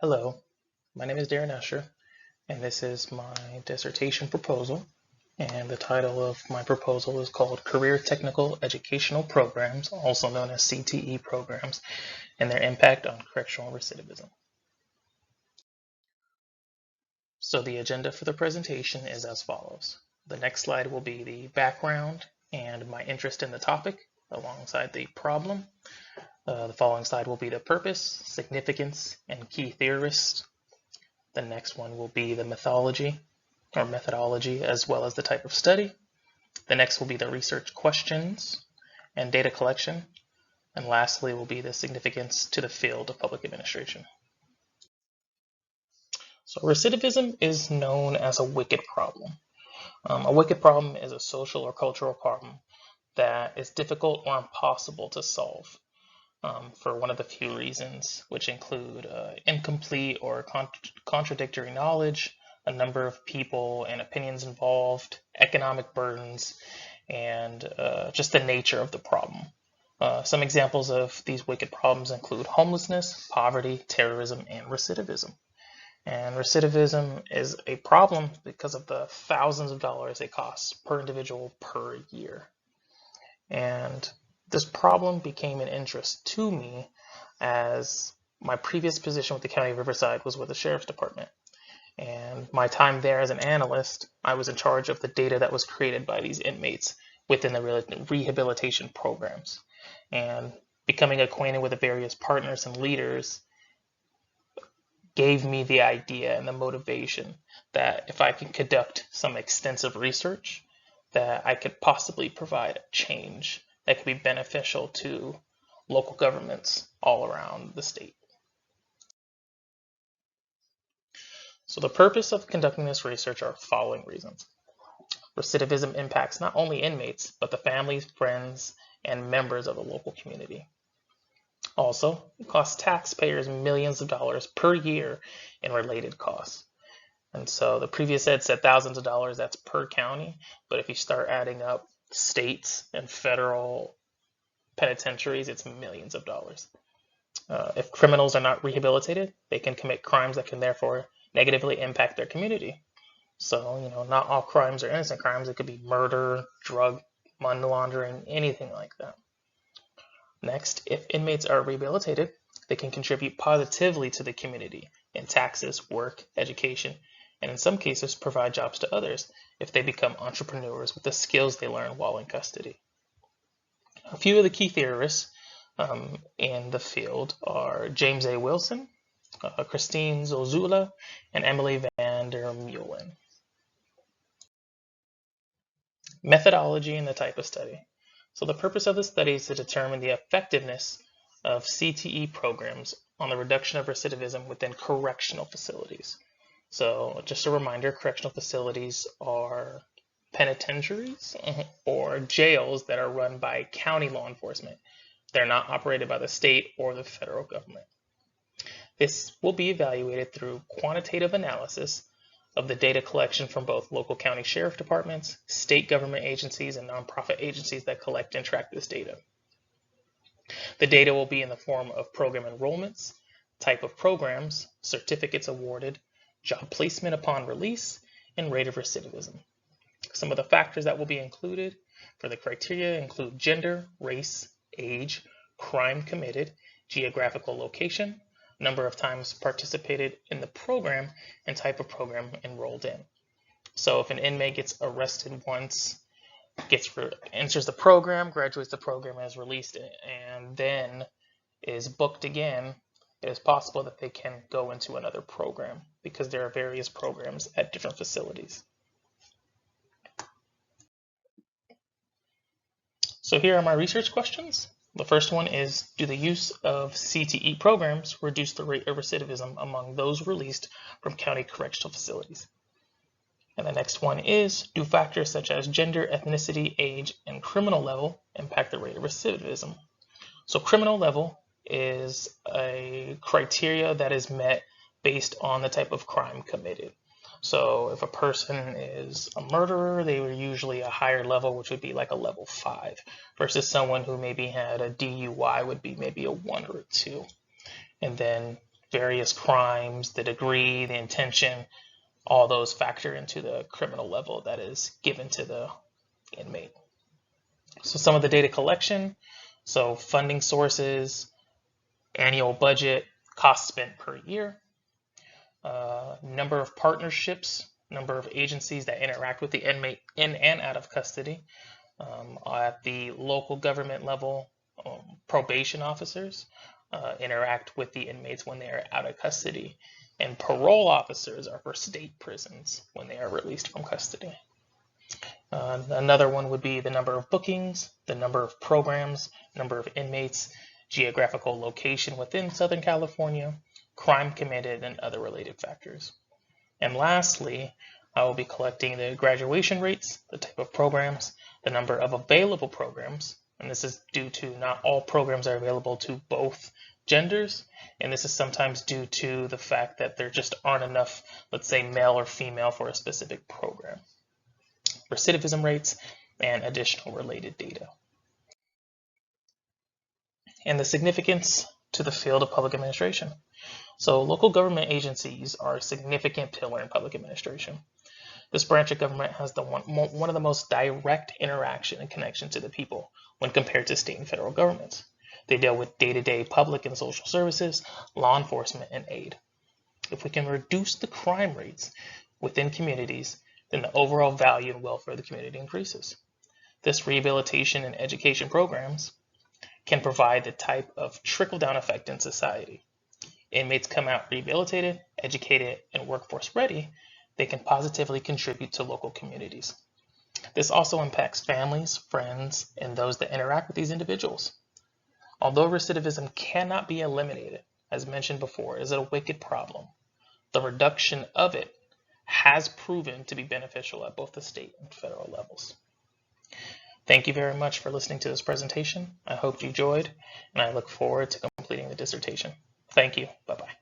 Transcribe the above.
Hello, my name is Darren Escher, and this is my dissertation proposal. And the title of my proposal is called Career Technical Educational Programs, also known as CTE programs, and their impact on correctional recidivism. So the agenda for the presentation is as follows. The next slide will be the background and my interest in the topic alongside the problem. The following slide will be the purpose, significance, and key theorists. The next one will be the methodology as well as the type of study. The next will be the research questions and data collection. And lastly will be the significance to the field of public administration. So recidivism is known as a wicked problem. A wicked problem is a social or cultural problem that is difficult or impossible to solve for one of the few reasons, which include incomplete or contradictory knowledge, a number of people and opinions involved, economic burdens, and just the nature of the problem. Some examples of these wicked problems include homelessness, poverty, terrorism, and recidivism. And recidivism is a problem because of the thousands of dollars it costs per individual per year. And this problem became an interest to me as my previous position with the County of Riverside was with the Sheriff's Department. And my time there as an analyst, I was in charge of the data that was created by these inmates within the rehabilitation programs. And becoming acquainted with the various partners and leaders gave me the idea and the motivation that if I can conduct some extensive research, that I could possibly provide a change that could be beneficial to local governments all around the state. So the purpose of conducting this research are following reasons. Recidivism impacts not only inmates, but the families, friends, and members of the local community. Also, it costs taxpayers millions of dollars per year in related costs. And so the previous ed said thousands of dollars, that's per county. But if you start adding up states and federal penitentiaries, it's millions of dollars. If criminals are not rehabilitated, they can commit crimes that can therefore negatively impact their community. So, not all crimes are innocent crimes. It could be murder, drug, money laundering, anything like that. Next, if inmates are rehabilitated, they can contribute positively to the community in taxes, work, education, and in some cases provide jobs to others if they become entrepreneurs with the skills they learn while in custody. A few of the key theorists in the field are James A. Wilson, Christine Zozula, and Emily van der Meulen. Methodology and the type of study. So the purpose of the study is to determine the effectiveness of CTE programs on the reduction of recidivism within correctional facilities. So just a reminder, correctional facilities are penitentiaries or jails that are run by county law enforcement. They're not operated by the state or the federal government. This will be evaluated through quantitative analysis of the data collection from both local county sheriff departments, state government agencies, and nonprofit agencies that collect and track this data. The data will be in the form of program enrollments, type of programs, certificates awarded, job placement upon release, and rate of recidivism. Some of the factors that will be included for the criteria include gender, race, age, crime committed, geographical location, number of times participated in the program, and type of enrolled in. So if an inmate gets arrested once, enters the program, graduates the program, is released, and then is booked again, it is possible that they can go into another program because there are various programs at different facilities. So here are my research questions. The first one is, do the use of CTE programs reduce the rate of recidivism among those released from county correctional facilities? And the next one is, do factors such as gender, ethnicity, age, and criminal level impact the rate of recidivism? So criminal level is a criteria that is met based on the type of crime committed. So if a person is a murderer, they were usually a higher level, which would be like a level 5, versus someone who maybe had a DUI would be maybe a 1 or a 2. And then various crimes, the degree, the intention, all those factor into the criminal level that is given to the inmate. So some of the data collection, so funding sources, annual budget, cost spent per year, number of partnerships, number of agencies that interact with the inmate in and out of custody. At the local government level, probation officers interact with the inmates when they are out of custody, and parole officers are for state prisons when they are released from custody. Another one would be the number of bookings, the number of programs, number of inmates, geographical location within Southern California, crime committed, and other related factors. And lastly, I will be collecting the graduation rates, the type of programs, the number of available programs, and this is due to not all programs are available to both genders, and this is sometimes due to the fact that there just aren't enough, let's say, male or female for a specific program. Recidivism rates, and additional related data. And the significance to the field of public administration. So local government agencies are a significant pillar in public administration. This branch of government has one of the most direct interaction and connection to the people when compared to state and federal governments. They deal with day-to-day public and social services, law enforcement, and aid. If we can reduce the crime rates within communities, then the overall value and welfare of the community increases. This rehabilitation and education programs can provide the type of trickle-down effect in society. Inmates come out rehabilitated, educated, and workforce ready, they can positively contribute to local communities. This also impacts families, friends, and those that interact with these individuals. Although recidivism cannot be eliminated, as mentioned before, it is a wicked problem. The reduction of it has proven to be beneficial at both the state and federal levels. Thank you very much for listening to this presentation. I hope you enjoyed, and I look forward to completing the dissertation. Thank you. Bye-bye.